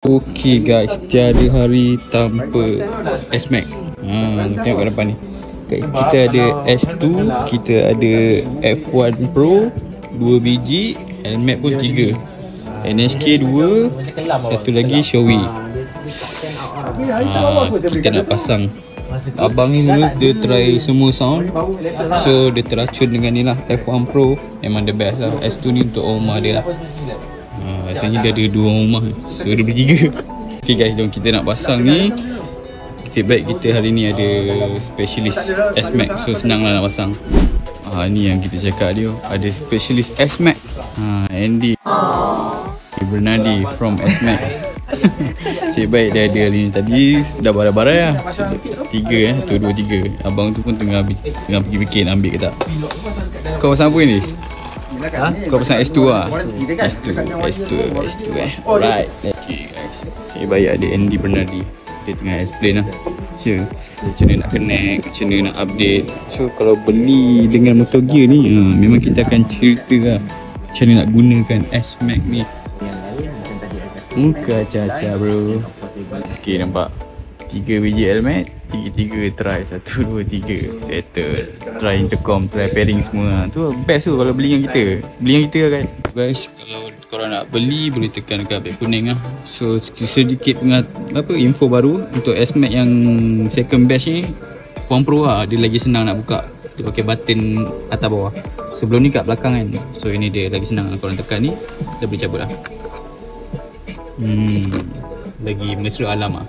Okay guys, tiada hari tanpa S-Max. Tengok kat depan ni guys, kita ada S2, kita ada F1 Pro 2 biji, helmet pun 3, NHK 2, satu lagi Shoei. Kita nak pasang. Abang ni dulu dia try semua sound, so dia teracun dengan ni lah, F1 Pro memang the best lah. S2 ni untuk rumah dia lah. Rasanya dia ada 2 rumah, so dia beli 3. Okay guys, jom kita nak pasang ni. Feedback kita hari ni ada specialist S-Max, so senang lah nak pasang. Ni yang kita cakap dia, ada specialist S-Max, Andy Bernardi from S-Max. Feedback dia ada hari ni. Tadi dah barai-barai lah, 3 1, 2, 3. Abang tu pun tengah fikir-fikir nak ambil ke tak. Kau pasang apa ni? Kau pasang S2 lah. S2 Alright. Okay guys, saya bayar ada Andy Bernardi. Dia tengah explain lah macam mana nak connect, macam mana nak update. So kalau beli dengan Moto Gear ni, memang kita akan cerita lah macam mana nak gunakan S-Max ni. Muka caca bro. Okay, nampak 3 biji helmet, 3 try, 1, 2, 3 settle. Try intercom, try pairing semua. Tu best tu kalau beli dengan kita. Beli dengan kita guys. Kalau korang nak beli, boleh tekan dekat beg kuning lah. So sedikit info baru untuk S-Max yang second batch ni, F1 Pro lah, dia lagi senang nak buka. Dia pakai button atas bawah. Sebelum ni kat belakang kan. So ini dia lagi senang, korang tekan ni dah boleh cabut lah. Lagi mesra alam lah.